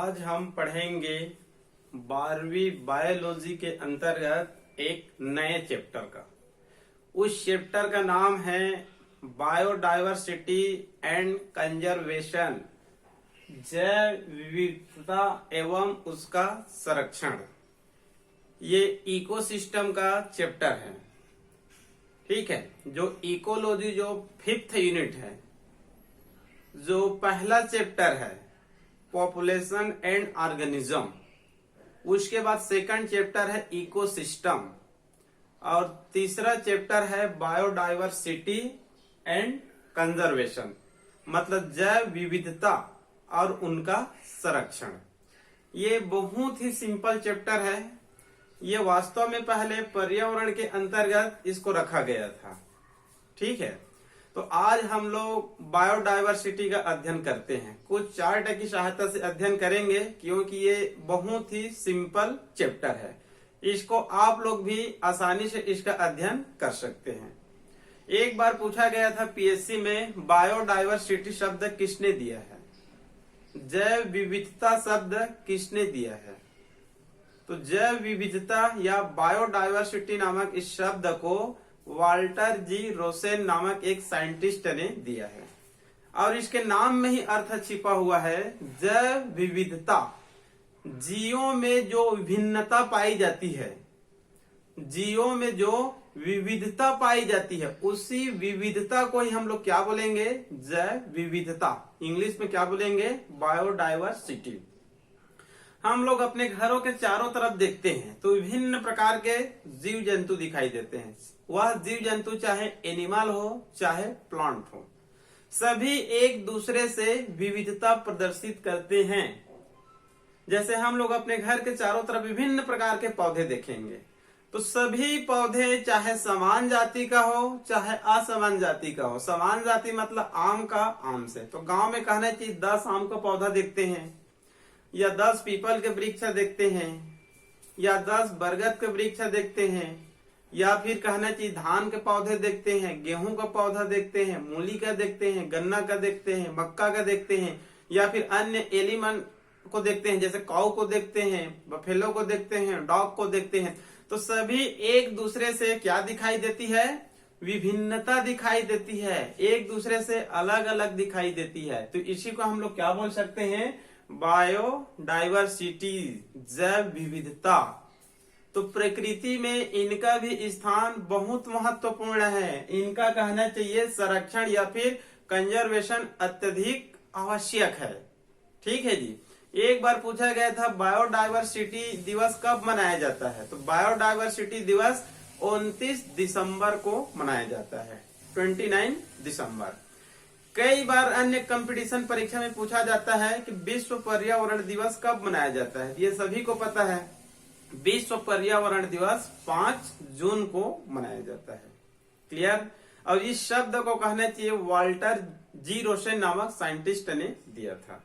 आज हम पढ़ेंगे 12वीं बायोलॉजी के अंतर्गत एक नए चैप्टर का। उस चैप्टर का नाम है बायोडायवर्सिटी एंड कंजर्वेशन, जैव विविधता एवं उसका संरक्षण। ये इकोसिस्टम का चैप्टर है। ठीक है, जो इकोलॉजी जो 5th यूनिट है, जो पहला चैप्टर है पॉपुलेशन एंड ऑर्गेनिज्म, उसके बाद सेकंड चैप्टर है इकोसिस्टम और तीसरा चैप्टर है बायोडायवर्सिटी एंड कंजर्वेशन, मतलब जैव विविधता और उनका संरक्षण। ये बहुत ही सिंपल चैप्टर है। ये वास्तव में पहले पर्यावरण के अंतर्गत इसको रखा गया था। ठीक है, तो आज हम लोग बायोडायवर्सिटी का अध्ययन करते हैं। कुछ चार्ट की सहायता से अध्ययन करेंगे क्योंकि ये बहुत ही सिंपल चैप्टर है। इसको आप लोग भी आसानी से इसका अध्ययन कर सकते हैं। एक बार पूछा गया था पीएससी में, बायोडायवर्सिटी शब्द किसने दिया है, जैव विविधता शब्द किसने दिया है। तो जैव विविधता या बायोडायवर्सिटी नामक इस शब्द को वाल्टर जी रोसेन नामक एक साइंटिस्ट ने दिया है और इसके नाम में ही अर्थ छिपा हुआ है। जैव विविधता, जीवों में जो भिन्नता पाई जाती है, जीवों में जो विविधता पाई जाती है, उसी विविधता को ही हम लोग क्या बोलेंगे, जैव विविधता। इंग्लिश में क्या बोलेंगे, बायोडायवर्सिटी। हम लोग अपने घरों के चारों तरफ देखते हैं तो विभिन्न प्रकार के जीव जंतु दिखाई देते हैं। वह जीव जंतु चाहे एनिमल हो चाहे प्लांट हो, सभी एक दूसरे से विविधता प्रदर्शित करते हैं। जैसे हम लोग अपने घर के चारों तरफ विभिन्न प्रकार के पौधे देखेंगे तो सभी पौधे चाहे समान जाति का हो चाहे असमान जाति का हो। समान जाति मतलब आम का आम से, तो गांव में कहना चाहिए 10 आम का पौधा देखते हैं या 10 पीपल के वृक्ष देखते हैं या 10 बरगद के वृक्ष देखते हैं, या फिर कहना चाहिए धान के पौधे देखते हैं, गेहूं का पौधा देखते हैं, मूली का देखते हैं, गन्ना का देखते हैं, मक्का का देखते हैं, या फिर अन्य एलिमन को देखते हैं, जैसे काऊ को देखते हैं, बफेलो को देखते हैं, डॉग को देखते हैं। तो सभी एक दूसरे से क्या दिखाई देती है, विभिन्नता दिखाई देती है, एक दूसरे से अलग अलग दिखाई देती है। तो इसी को हम लोग क्या बोल सकते हैं, बायोडायवर्सिटी, जैव विविधता। तो प्रकृति में इनका भी स्थान बहुत महत्वपूर्ण है। इनका कहना चाहिए संरक्षण या फिर कंजर्वेशन अत्यधिक आवश्यक है। ठीक है जी। एक बार पूछा गया था बायोडायवर्सिटी दिवस कब मनाया जाता है, तो बायोडायवर्सिटी दिवस 29 दिसंबर को मनाया जाता है, 29 दिसंबर। कई बार अन्य कंपटीशन परीक्षा में पूछा जाता है कि विश्व पर्यावरण दिवस कब मनाया जाता है। ये सभी को पता है, विश्व पर्यावरण दिवस 5 जून को मनाया जाता है। क्लियर। और इस शब्द को कहना चाहिए वाल्टर जी रोसेन नामक साइंटिस्ट ने दिया था।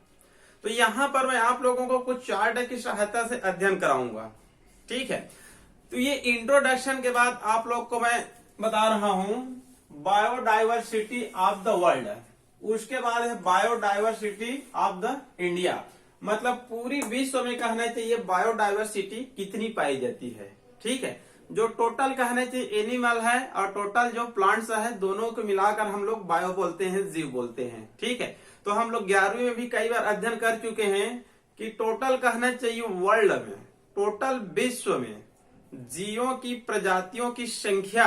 तो यहाँ पर मैं आप लोगों को कुछ चार्ट की सहायता से अध्ययन कराऊंगा। ठीक है, तो ये इंट्रोडक्शन के बाद आप लोग को मैं बता रहा हूं बायोडायवर्सिटी ऑफ द वर्ल्ड, उसके बाद है बायोडायवर्सिटी ऑफ द इंडिया, मतलब पूरी विश्व में कहना चाहिए बायोडायवर्सिटी कितनी पाई जाती है। ठीक है, जो टोटल कहना चाहिए एनिमल है और टोटल जो प्लांट्स है, दोनों को मिलाकर हम लोग बायो बोलते हैं, जीव बोलते हैं। ठीक है, तो हम लोग 11वीं में भी कई बार अध्ययन कर चुके हैं कि टोटल कहना चाहिए वर्ल्ड में, टोटल विश्व में जीवों की प्रजातियों की संख्या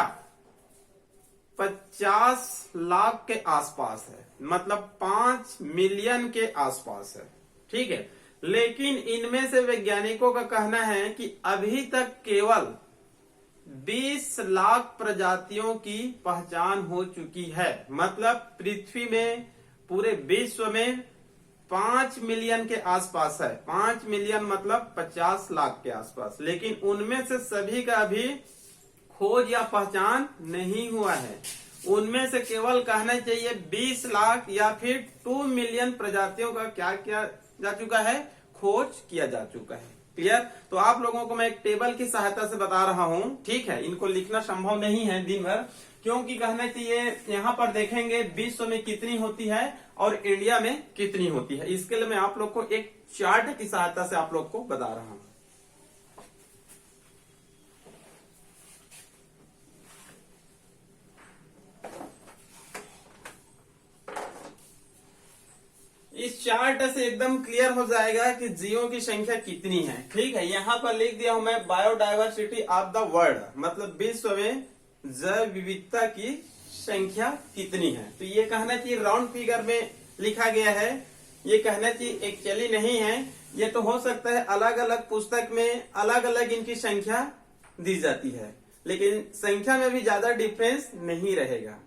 50 लाख के आसपास है, मतलब 5 मिलियन के आसपास है। ठीक है, लेकिन इनमें से वैज्ञानिकों का कहना है कि अभी तक केवल 20 लाख प्रजातियों की पहचान हो चुकी है। मतलब पृथ्वी में पूरे विश्व में 5 मिलियन के आसपास है। 5 मिलियन मतलब 50 लाख के आसपास, लेकिन उनमें से सभी का अभी खोज या पहचान नहीं हुआ है। उनमें से केवल कहना चाहिए 20 लाख या फिर 2 मिलियन प्रजातियों का क्या किया जा चुका है, खोज किया जा चुका है। क्लियर। तो आप लोगों को मैं एक टेबल की सहायता से बता रहा हूं। ठीक है, इनको लिखना संभव नहीं है दिन भर, क्योंकि कहना चाहिए यहाँ पर देखेंगे विश्व में कितनी होती है और इंडिया में कितनी होती है। इसके लिए मैं आप लोग को एक चार्ट की सहायता से आप लोग को बता रहा हूं। इस चार्ट से एकदम क्लियर हो जाएगा कि जीवों की संख्या कितनी है। ठीक है, यहाँ पर लिख दिया हूं मैं बायोडायवर्सिटी ऑफ द वर्ल्ड, मतलब विश्व में जैव विविधता की संख्या कितनी है। तो ये कहना चाहिए राउंड फिगर में लिखा गया है, ये कहना चाहिए एक्चुअली नहीं है। ये तो हो सकता है अलग अलग पुस्तक में अलग अलग इनकी संख्या दी जाती है, लेकिन संख्या में भी ज्यादा डिफरेंस नहीं रहेगा।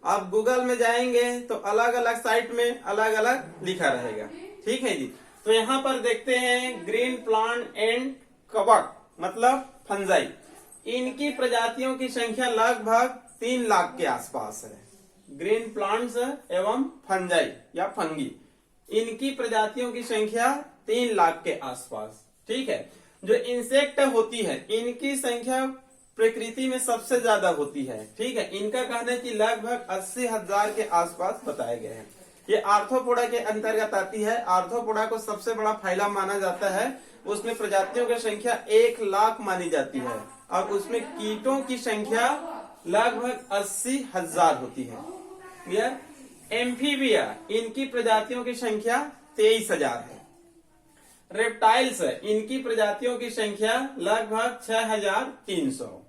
आप गूगल में जाएंगे तो अलग अलग साइट में अलग अलग लिखा रहेगा। ठीक है जी, तो यहाँ पर देखते हैं ग्रीन प्लांट एंड कवक मतलब फंजाई, इनकी प्रजातियों की संख्या लगभग 3 लाख के आसपास है। ग्रीन प्लांट्स एवं फंजाई या फंगी, इनकी प्रजातियों की संख्या 3 लाख के आसपास। ठीक है, जो इंसेक्ट होती है इनकी संख्या प्रकृति में सबसे ज्यादा होती है। ठीक है, इनका कहना कि लगभग 80,000 के आसपास बताया गया है। ये आर्थ्रोपोडा के अंतर्गत आती है। आर्थ्रोपोडा को सबसे बड़ा फाइलम माना जाता है। उसमें प्रजातियों की संख्या 1 लाख मानी जाती है और उसमें कीटों की संख्या लगभग 80,000 होती है। क्लियर? एम्फीबिया, इनकी प्रजातियों की संख्या 23,000 है। रेप्टाइल्स, इनकी प्रजातियों की संख्या लगभग 6,300।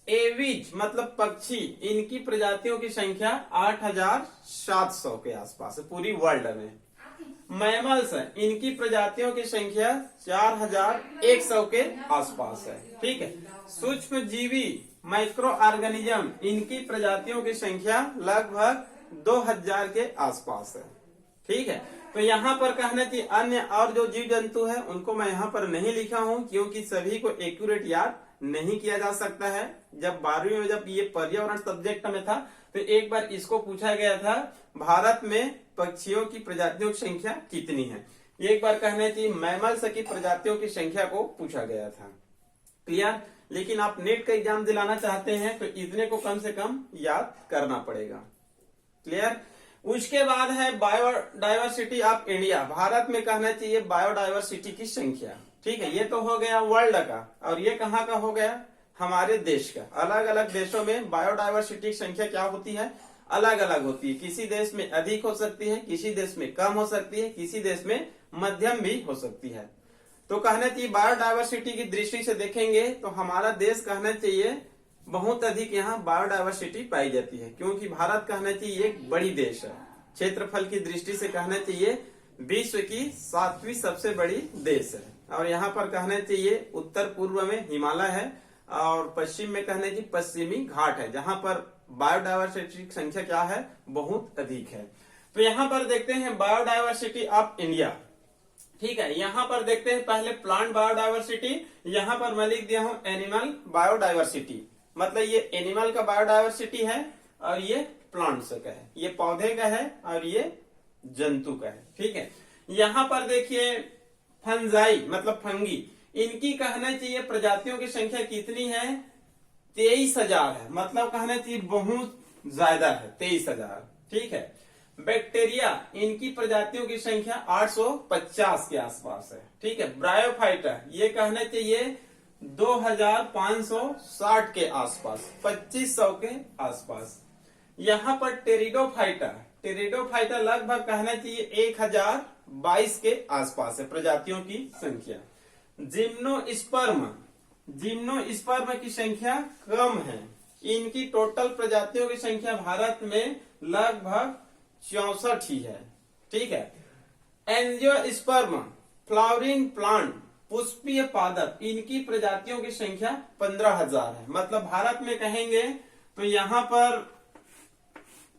एविज मतलब पक्षी, इनकी प्रजातियों की संख्या 8,700 के आसपास है पूरी वर्ल्ड में। मैमल्स, इनकी प्रजातियों की संख्या 4,100 के आसपास है। ठीक है, सूक्ष्म जीवी माइक्रो ऑर्गेनिज्म, इनकी प्रजातियों की संख्या लगभग 2,000 के आसपास है। ठीक है, तो यहाँ पर कहना चाहिए अन्य और जो जीव जंतु है उनको मैं यहाँ पर नहीं लिखा हूँ, क्योंकि सभी को एक्यूरेट याद नहीं किया जा सकता है। जब 12वीं में जब ये पर्यावरण सब्जेक्ट में था तो एक बार इसको पूछा गया था, भारत में पक्षियों की प्रजातियों की संख्या कितनी है। एक बार कहना चाहिए मैमल्स की प्रजातियों की संख्या को पूछा गया था। क्लियर? लेकिन आप नेट का एग्जाम दिलाना चाहते हैं तो इतने को कम से कम याद करना पड़ेगा। क्लियर? उसके बाद है बायोडायवर्सिटी ऑफ इंडिया, भारत में कहना चाहिए बायोडायवर्सिटी की संख्या। ठीक है, ये तो हो गया वर्ल्ड का, और ये कहाँ का हो गया, हमारे देश का। अलग अलग देशों में बायोडायवर्सिटी की संख्या क्या होती है, अलग अलग होती है। किसी देश में अधिक हो सकती है, किसी देश में कम हो सकती है, किसी देश में मध्यम भी हो सकती है। तो कहना चाहिए बायोडायवर्सिटी की दृष्टि से देखेंगे तो हमारा देश कहना चाहिए बहुत अधिक यहाँ बायोडायवर्सिटी पाई जाती है, क्योंकि भारत कहना चाहिए एक बड़ी देश है। क्षेत्रफल की दृष्टि से कहना चाहिए विश्व की 7वीं सबसे बड़ी देश है। और यहाँ पर कहना चाहिए उत्तर पूर्व में हिमालय है और पश्चिम में कहना चाहिए पश्चिमी घाट है, जहाँ पर बायोडायवर्सिटी की संख्या क्या है, बहुत अधिक है। तो यहाँ पर देखते हैं बायोडायवर्सिटी ऑफ इंडिया। ठीक है, यहाँ पर देखते हैं पहले प्लांट बायोडायवर्सिटी, यहाँ पर मैं लिख दिया हूँ एनिमल बायोडायवर्सिटी, मतलब ये एनिमल का बायोडायवर्सिटी है और ये प्लांट्स का है, ये पौधे का है और ये जंतु का है। ठीक है, यहाँ पर देखिए फंजाई मतलब फंगी, इनकी कहना चाहिए प्रजातियों की संख्या कितनी है, 23,000 है, मतलब कहना चाहिए बहुत ज्यादा है, 23,000। ठीक है, बैक्टीरिया, इनकी प्रजातियों की संख्या 850 के आसपास है। ठीक है, ब्रायोफाइटा, ये कहना चाहिए 2,560 के आसपास, 2,500 के आसपास। यहाँ पर टेरिडोफाइटा लगभग कहना चाहिए 1,022 के आसपास है प्रजातियों की संख्या। जिम्नोस्पर्म की संख्या कम है, इनकी टोटल प्रजातियों की संख्या भारत में लगभग 64 ही है। ठीक है, एंजियोस्पर्म फ्लावरिंग प्लांट पुष्पीय पादप, इनकी प्रजातियों की संख्या 15,000 है। मतलब भारत में कहेंगे तो यहाँ पर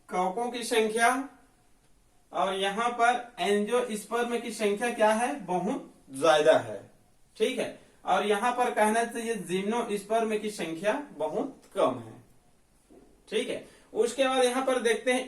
कवकों की संख्या और यहाँ पर एंजियोस्पर्म की संख्या क्या है, बहुत ज्यादा है। ठीक है, और यहाँ पर कहना चाहिए जिम्नोस्पर्म की संख्या बहुत कम है। ठीक है, उसके बाद यहाँ पर देखते हैं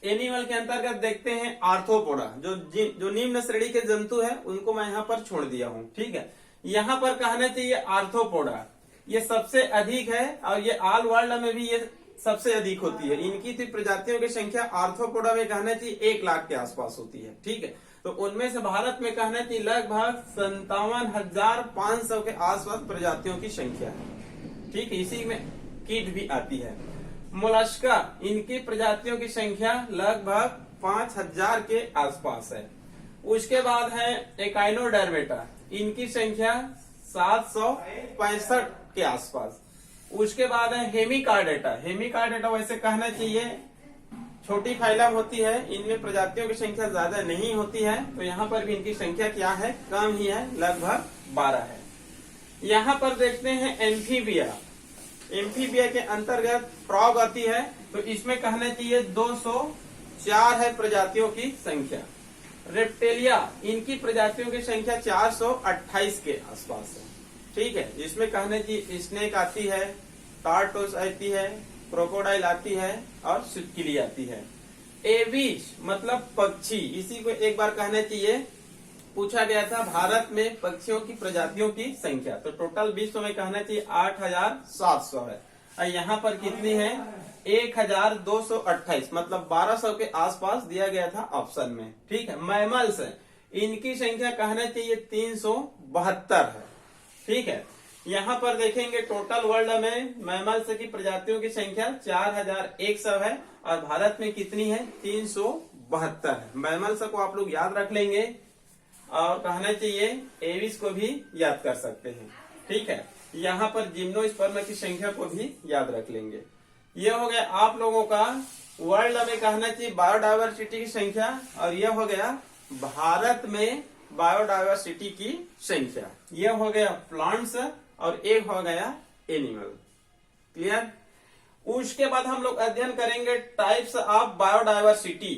एनिमल के अंतर्गत देखते हैं आर्थ्रोपोडा, जो निम्न श्रेणी के जंतु है उनको मैं यहाँ पर छोड़ दिया हूँ। ठीक है, यहाँ पर कहना चाहिए आर्थ्रोपोडा, ये सबसे अधिक है और ये ऑल वर्ल्ड में भी ये सबसे अधिक होती है। इनकी तो प्रजातियों की संख्या आर्थ्रोपोडा में कहना चाहिए 1 लाख के आसपास होती है। ठीक है, तो उनमें से भारत में कहना चाहिए लगभग 57,500 के आसपास प्रजातियों की संख्या है। ठीक है, इसी में कीट भी आती है। मोलस्का, इनकी प्रजातियो65 की संख्या लगभग 5,000 के आसपास है। उसके बाद है एकाइनोडर्मेटा, इनकी संख्या 765 के आसपास। उसके बाद है हेमिकार्डेटा। हेमिकार्डेटा वैसे कहना चाहिए छोटी फाइलम होती है, इनमें प्रजातियों की संख्या ज्यादा नहीं होती है, तो यहाँ पर भी इनकी संख्या क्या है, कम ही है, लगभग 12 है। यहाँ पर देखते हैं एम्फीबिया। एम्फीबिया के अंतर्गत फ्रॉग आती है, तो इसमें कहना चाहिए 204 है प्रजातियों की संख्या। रेप्टेलिया, इनकी प्रजातियों की संख्या 428 के आसपास है। ठीक है, जिसमें कहने की स्नेक आती है, टार्टोस आती है, क्रोकोडाइल आती है और सिटकिली आती है। एविस मतलब पक्षी, इसी को एक बार कहना चाहिए पूछा गया था भारत में पक्षियों की प्रजातियों की संख्या, तो टोटल विश्व में कहना चाहिए 8,700 है। और यहाँ पर कितनी है, 1,228, मतलब 1200 के आसपास दिया गया था ऑप्शन में। ठीक है, मैमल्स, इनकी संख्या कहना चाहिए 372 है। ठीक है, यहाँ पर देखेंगे टोटल वर्ल्ड में मैमल्स की प्रजातियों की संख्या 4,100 है और भारत में कितनी है, 372 है। मैमल्स को आप लोग याद रख लेंगे और कहना चाहिए एविस को भी याद कर सकते हैं। ठीक है, यहाँ पर जिम्नोस्पर्म की संख्या को भी याद रख लेंगे। ये हो गया आप लोगों का वर्ल्ड में कहना चाहिए बायोडायवर्सिटी की संख्या, और यह हो गया भारत में बायोडायवर्सिटी की संख्या। यह हो गया प्लांट्स और एक हो गया एनिमल। क्लियर। उसके बाद हम लोग अध्ययन करेंगे types of biodiversity.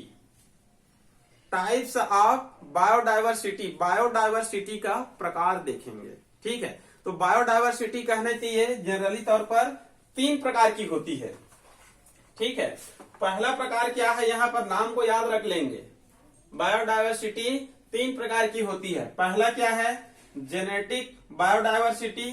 Types of biodiversity, biodiversity का प्रकार देखेंगे। ठीक है, तो बायोडायवर्सिटी कहना चाहिए जनरली तौर पर 3 प्रकार की होती है। ठीक है, पहला प्रकार क्या है, यहाँ पर नाम को याद रख लेंगे। बायोडायवर्सिटी 3 प्रकार की होती है। पहला क्या है, जेनेटिक बायोडायवर्सिटी।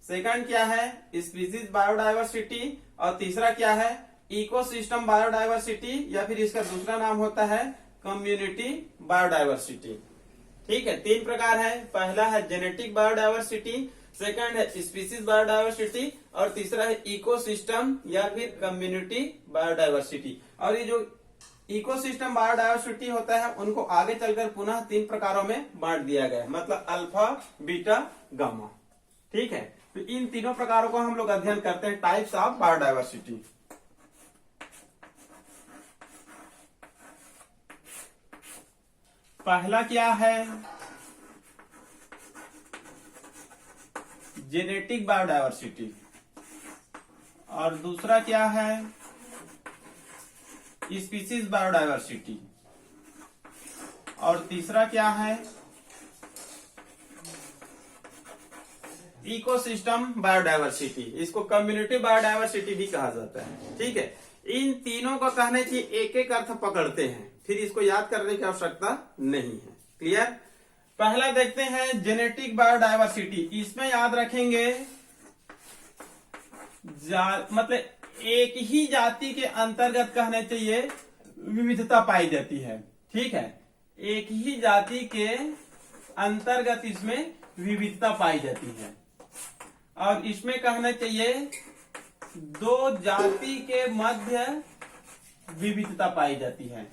सेकंड क्या है, स्पीसीज बायोडायवर्सिटी। और तीसरा क्या है, इकोसिस्टम बायोडायवर्सिटी, या फिर इसका दूसरा नाम होता है कम्युनिटी बायोडायवर्सिटी। ठीक है, 3 प्रकार है। पहला है जेनेटिक बायोडायवर्सिटी, सेकंड है स्पीसीज बायोडायवर्सिटी और तीसरा है इकोसिस्टम या फिर कम्युनिटी बायोडायवर्सिटी। और ये जो इकोसिस्टम बायोडायवर्सिटी होता है उनको आगे चलकर पुनः 3 प्रकारों में बांट दिया गया है, मतलब अल्फा, बीटा, गामा। ठीक है, तो इन तीनों प्रकारों को हम लोग अध्ययन करते हैं, टाइप्स ऑफ बायोडायवर्सिटी। पहला क्या है, जेनेटिक बायोडायवर्सिटी, और दूसरा क्या है, स्पीसीज बायोडायवर्सिटी, और तीसरा क्या है, इकोसिस्टम बायोडायवर्सिटी। इसको कम्युनिटी बायोडायवर्सिटी भी कहा जाता है। ठीक है, इन तीनों को कहने की एक एक अर्थ पकड़ते हैं, फिर इसको याद करने की आवश्यकता नहीं है। क्लियर। पहला देखते हैं जेनेटिक बायोडायवर्सिटी। इसमें याद रखेंगे मतलब एक ही जाति के अंतर्गत कहने चाहिए विविधता पाई जाती है। ठीक है, एक ही जाति के अंतर्गत इसमें विविधता पाई जाती है, और इसमें कहना चाहिए 2 जाति के मध्य विविधता पाई जाती है।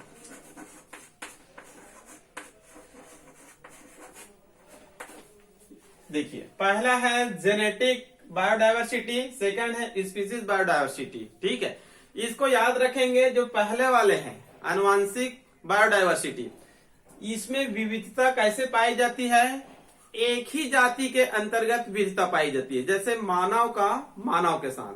देखिए, पहला है जेनेटिक बायोडायवर्सिटी, सेकंड है स्पीसीज बायोडायवर्सिटी। ठीक है, इसको याद रखेंगे। जो पहले वाले हैं आनुवांशिक बायोडायवर्सिटी, इसमें विविधता कैसे पाई जाती है, एक ही जाति के अंतर्गत विविधता पाई जाती है। जैसे मानव का मानव के साथ।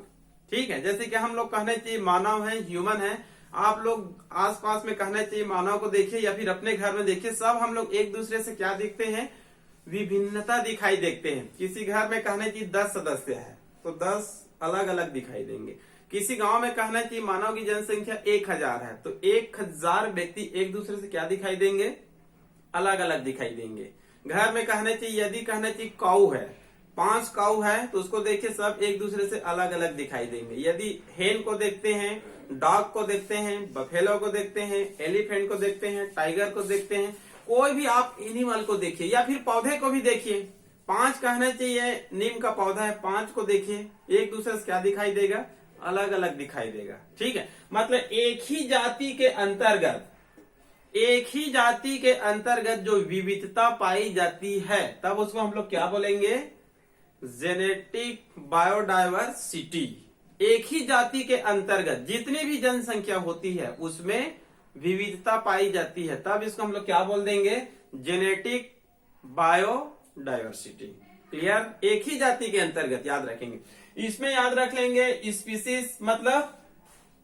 ठीक है, जैसे कि हम लोग कहने चाहिए मानव है, ह्यूमन है। आप लोग आसपास में कहना चाहिए मानव को देखिए या फिर अपने घर में देखिए, सब हम लोग एक दूसरे से क्या दिखते हैं, विभिन्नता दिखाई देखते हैं। किसी घर में कहना चाहिए 10 सदस्य है तो 10 अलग अलग दिखाई देंगे। किसी गांव में कहना चाहिए मानव की जनसंख्या 1000 है तो 1000 व्यक्ति एक दूसरे से क्या दिखाई देंगे, अलग अलग दिखाई देंगे। घर में कहना चाहिए, यदि कहना चाहिए काऊ है 5 काऊ है तो उसको देखिए सब एक दूसरे से अलग अलग दिखाई देंगे। यदि हेन को देखते हैं, डॉग को देखते हैं, बफेलो को देखते हैं, एलिफेंट को देखते हैं, टाइगर को देखते हैं, कोई भी आप एनिमल को देखिए या फिर पौधे को भी देखिए। 5 कहना चाहिए, नीम का पौधा है, 5 को देखिए, एक दूसरे से क्या दिखाई देगा, अलग अलग दिखाई देगा। ठीक है, मतलब एक ही जाति के अंतर्गत जो विविधता पाई जाती है तब उसको हम लोग क्या बोलेंगे, जेनेटिक बायोडायवर्सिटी। एक ही जाति के अंतर्गत जितनी भी जनसंख्या होती है उसमें विविधता पाई जाती है तब इसको हम लोग क्या बोल देंगे, जेनेटिक बायोडायवर्सिटी। क्लियर, एक ही जाति के अंतर्गत याद रखेंगे। इसमें याद रख लेंगे स्पीसीज मतलब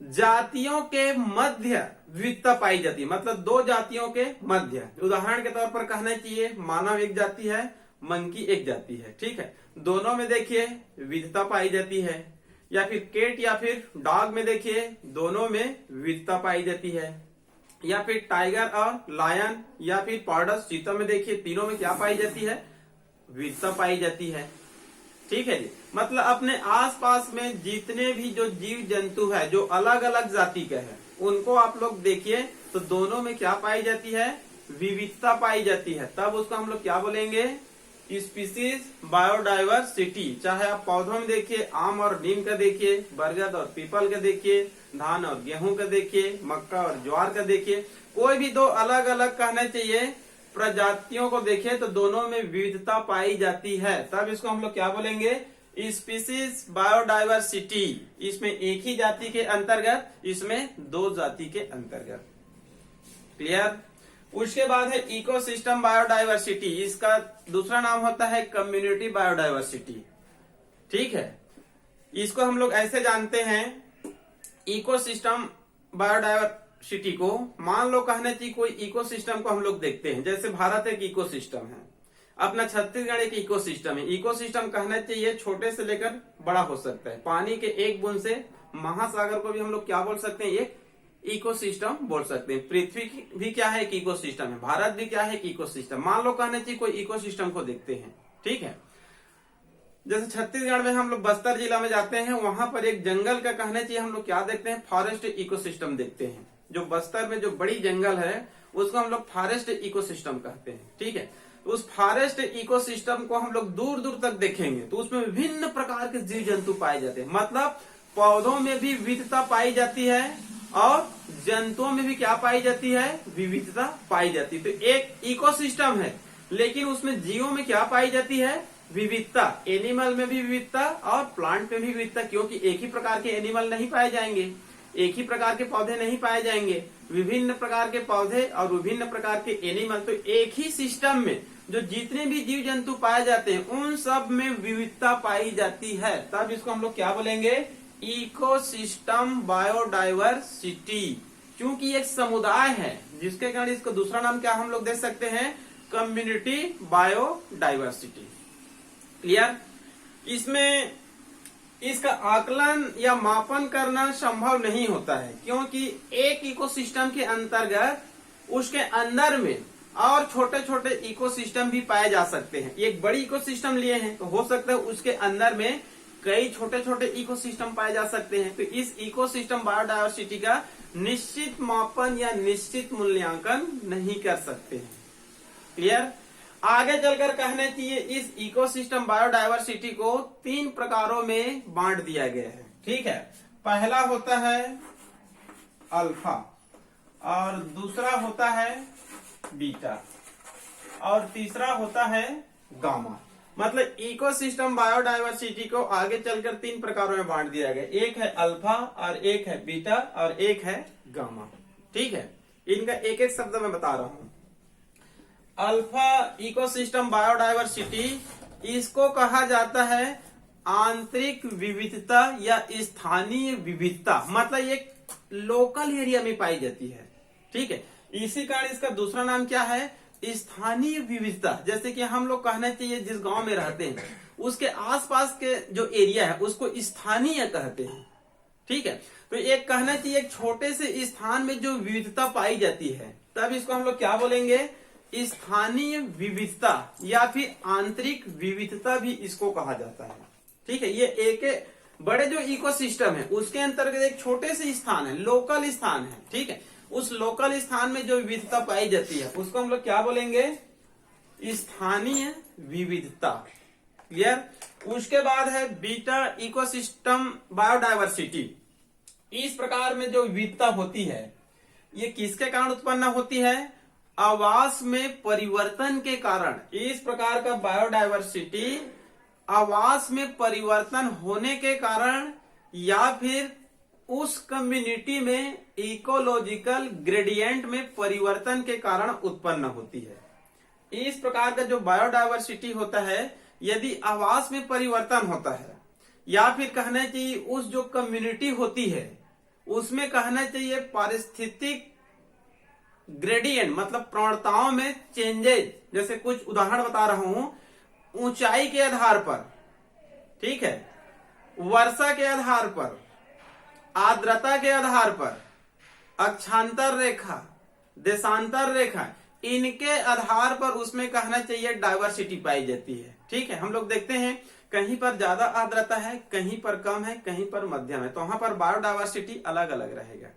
जातियों के मध्य विविधता पाई जाती है, मतलब 2 जातियों के मध्य। उदाहरण के तौर पर कहना चाहिए मानव एक जाति है, मंकी एक जाति है। ठीक है, दोनों में देखिए विविधता पाई जाती है। या फिर केट या फिर डॉग में देखिए दोनों में विविधता पाई जाती है। या फिर टाइगर और लायन या फिर पारडस चीता में देखिए तीनों में क्या पाई जाती है, विविधता पाई जाती है। ठीक है जी, मतलब अपने आसपास में जितने भी जो जीव जंतु है जो अलग अलग जाति के हैं उनको आप लोग देखिए तो दोनों में क्या पाई जाती है, विविधता पाई जाती है तब उसको हम लोग क्या बोलेंगे, स्पीसीज बायोडायवर्सिटी। चाहे आप पौधों में देखिए, आम और नीम का देखिए, बरगद और पीपल का देखिए, धान और गेहूं का देखिए, मक्का और ज्वार का देखिए, कोई भी 2 अलग अलग कहना चाहिए प्रजातियों को देखें तो दोनों में विविधता पाई जाती है तब इसको हम लोग क्या बोलेंगे, स्पीसीज बायोडायवर्सिटी। इसमें एक ही जाति के अंतर्गत, इसमें 2 जाति के अंतर्गत। क्लियर। उसके बाद है इकोसिस्टम बायोडायवर्सिटी, इसका दूसरा नाम होता है कम्युनिटी बायोडायवर्सिटी। ठीक है, इसको हम लोग ऐसे जानते हैं, इकोसिस्टम बायोडायवर्सिटी को मान लो कहना चाहिए कोई इकोसिस्टम को हम लोग देखते हैं, जैसे भारत एक इकोसिस्टम है, अपना छत्तीसगढ़ एक इकोसिस्टम है। इकोसिस्टम कहना चाहिए छोटे से लेकर बड़ा हो सकता है, पानी के एक बूंद से महासागर को भी हम लोग क्या बोल सकते हैं, एक इकोसिस्टम बोल सकते हैं। पृथ्वी भी क्या है, एक इकोसिस्टम है, भारत भी क्या है, एक इकोसिस्टम। मान लो कहना चाहिए कोई इकोसिस्टम को देखते हैं। ठीक है, जैसे छत्तीसगढ़ में हम लोग बस्तर जिला में जाते हैं, वहां पर एक जंगल का कहना चाहिए हम लोग क्या देखते हैं, फॉरेस्ट इकोसिस्टम देखते हैं। जो बस्तर में जो बड़ी जंगल है उसको हम लोग फॉरेस्ट इकोसिस्टम कहते हैं। ठीक है, उस फॉरेस्ट इकोसिस्टम को हम लोग दूर दूर तक देखेंगे तो उसमें विभिन्न प्रकार के जीव जंतु पाए जाते हैं, मतलब पौधों में भी विविधता पाई जाती है और जंतुओं में भी क्या पाई जाती है, विविधता पाई जाती है। तो एक इकोसिस्टम है लेकिन उसमें जीवों में क्या पाई जाती है, विविधता। एनिमल में भी विविधता और प्लांट में भी विविधता, क्योंकि एक ही प्रकार के एनिमल नहीं पाए जाएंगे, एक ही प्रकार के पौधे नहीं पाए जाएंगे, विभिन्न प्रकार के पौधे और विभिन्न प्रकार के एनिमल। तो एक ही सिस्टम में जो जितने भी जीव जंतु पाए जाते हैं उन सब में विविधता पाई जाती है, तब इसको हम लोग क्या बोलेंगे, इकोसिस्टम बायोडायवर्सिटी। क्योंकि एक समुदाय है जिसके कारण इसको दूसरा नाम क्या हम लोग दे सकते हैं, कम्युनिटी बायोडायवर्सिटी। क्लियर। इसमें इसका आकलन या मापन करना संभव नहीं होता है, क्योंकि एक इकोसिस्टम के अंतर्गत उसके अंदर में और छोटे छोटे इकोसिस्टम भी पाए जा सकते हैं। एक बड़ी इकोसिस्टम लिए हैं तो हो सकता है उसके अंदर में कई छोटे छोटे इकोसिस्टम पाए जा सकते हैं। तो इस इकोसिस्टम बायोडायवर्सिटी का निश्चित मापन या निश्चित मूल्यांकन नहीं कर सकते हैं। क्लियर। आगे चलकर कहना चाहिए इस इकोसिस्टम बायोडायवर्सिटी को 3 प्रकारों में बांट दिया गया है। ठीक है, पहला होता है अल्फा और दूसरा होता है बीटा और तीसरा होता है गामा। मतलब इकोसिस्टम बायोडायवर्सिटी को आगे चलकर 3 प्रकारों में बांट दिया गया, एक है अल्फा और एक है बीटा और एक है गामा। ठीक है, इनका एक एक शब्द मैं बता रहा हूं। अल्फा इकोसिस्टम बायोडायवर्सिटी, इसको कहा जाता है आंतरिक विविधता या स्थानीय विविधता, मतलब एक लोकल एरिया में पाई जाती है। ठीक है, इसी कारण इसका दूसरा नाम क्या है, स्थानीय विविधता। जैसे कि हम लोग कहना चाहिए जिस गांव में रहते हैं उसके आसपास के जो एरिया है उसको स्थानीय कहते हैं। ठीक है, तो एक कहना चाहिए एक छोटे से स्थान में जो विविधता पाई जाती है तब इसको हम लोग क्या बोलेंगे, स्थानीय विविधता या फिर आंतरिक विविधता भी इसको कहा जाता है। ठीक है, ये एक बड़े जो इकोसिस्टम है उसके अंतर्गत एक छोटे से स्थान है, लोकल स्थान है। ठीक है, उस लोकल स्थान में जो विविधता पाई जाती है उसको हम लोग क्या बोलेंगे? स्थानीय विविधता। क्लियर। उसके बाद है बीटा इकोसिस्टम बायोडायवर्सिटी। इस प्रकार में जो विविधता होती है ये किसके कारण उत्पन्न होती है? आवास में परिवर्तन के कारण। इस प्रकार का बायोडायवर्सिटी आवास में परिवर्तन होने के कारण या फिर उस कम्युनिटी में इकोलॉजिकल ग्रेडियंट में परिवर्तन के कारण उत्पन्न होती है। इस प्रकार का जो बायोडायवर्सिटी होता है, यदि आवास में परिवर्तन होता है या फिर कहना चाहिए उस जो कम्युनिटी होती है उसमें कहना चाहिए पारिस्थितिक ग्रेडियंट मतलब प्रवणताओं में चेंजेस, जैसे कुछ उदाहरण बता रहा हूं, ऊंचाई के आधार पर, ठीक है, वर्षा के आधार पर, आर्द्रता के आधार पर, अक्षांतर रेखा, देशांतर रेखा, इनके आधार पर उसमें कहना चाहिए डाइवर्सिटी पाई जाती है। ठीक है, हम लोग देखते हैं कहीं पर ज्यादा आर्द्रता है, कहीं पर कम है, कहीं पर मध्यम है, तो वहां पर बायोडाइवर्सिटी अलग अलग रहेगा।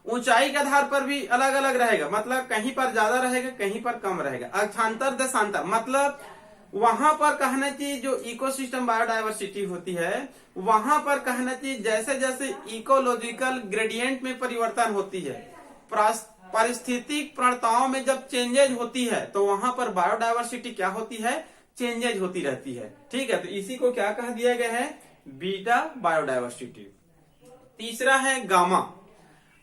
ऊंचाई के आधार पर भी अलग अलग रहेगा, मतलब कहीं पर ज्यादा रहेगा, कहीं पर कम रहेगा। अक्षांतर देशांतर मतलब वहां पर कहना चाहिए जो इकोसिस्टम बायोडाइवर्सिटी होती है वहां पर कहना चाहिए जैसे जैसे इकोलॉजिकल ग्रेडियंट में परिवर्तन होती है, पारिस्थितिक प्रवणताओं में जब चेंजेज होती है तो वहां पर बायोडाइवर्सिटी क्या होती है? चेंजेज होती रहती है। ठीक है, तो इसी को क्या कह दिया गया है? Beta biodiversity. तीसरा है गामा।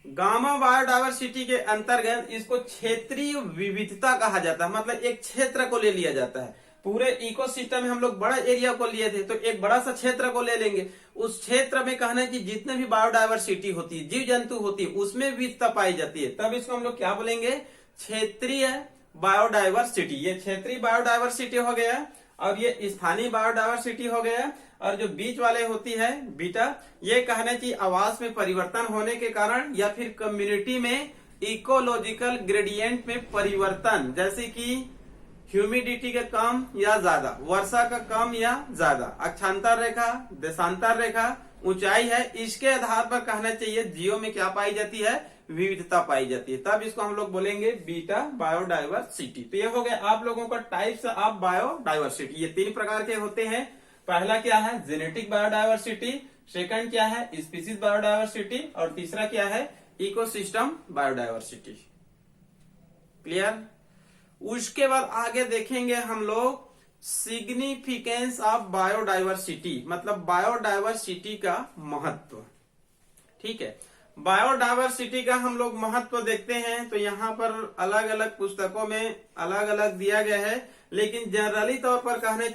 गामा बायोडाइवर्सिटी के अंतर्गत इसको क्षेत्रीय विविधता कहा जाता है, मतलब एक क्षेत्र को ले लिया जाता है। पूरे इकोसिस्टम में हम लोग बड़ा एरिया को लिए थे तो एक बड़ा सा क्षेत्र को ले लेंगे, उस क्षेत्र में कहना है कि जितने भी बायोडाइवर्सिटी होती है, जीव जंतु होती है, उसमें विविधता पाई जाती है, तब इसको हम लोग क्या बोलेंगे? क्षेत्रीय बायोडाइवर्सिटी। ये क्षेत्रीय बायोडाइवर्सिटी हो गया और ये स्थानीय बायोडाइवर्सिटी हो गया, और जो बीच वाले होती है बीटा, ये कहना चाहिए आवास में परिवर्तन होने के कारण या फिर कम्युनिटी में इकोलॉजिकल ग्रेडियंट में परिवर्तन, जैसे कि ह्यूमिडिटी का कम या ज्यादा, वर्षा का कम या ज्यादा, अक्षांतर रेखा, देशांतर रेखा, ऊंचाई है, इसके आधार पर कहना चाहिए जीवों में क्या पाई जाती है? विविधता पाई जाती है, तब इसको हम लोग बोलेंगे बीटा बायोडाइवर्सिटी। तो ये हो गया आप लोगों का टाइप्स ऑफ बायोडाइवर्सिटी। ये 3 प्रकार के होते हैं। पहला क्या है? जेनेटिक बायोडाइवर्सिटी, सेकंड क्या है? स्पीसीज बायोडाइवर्सिटी, और तीसरा क्या है? Ecosystem biodiversity. क्लियर। उसके बाद आगे देखेंगे हम लोग सिग्निफिकेंस ऑफ बायोडाइवर्सिटी, मतलब बायोडाइवर्सिटी का महत्व। ठीक है, बायोडाइवर्सिटी का हम लोग महत्व देखते हैं तो यहाँ पर अलग अलग पुस्तकों में अलग अलग दिया गया है, लेकिन जनरली तौर पर कहने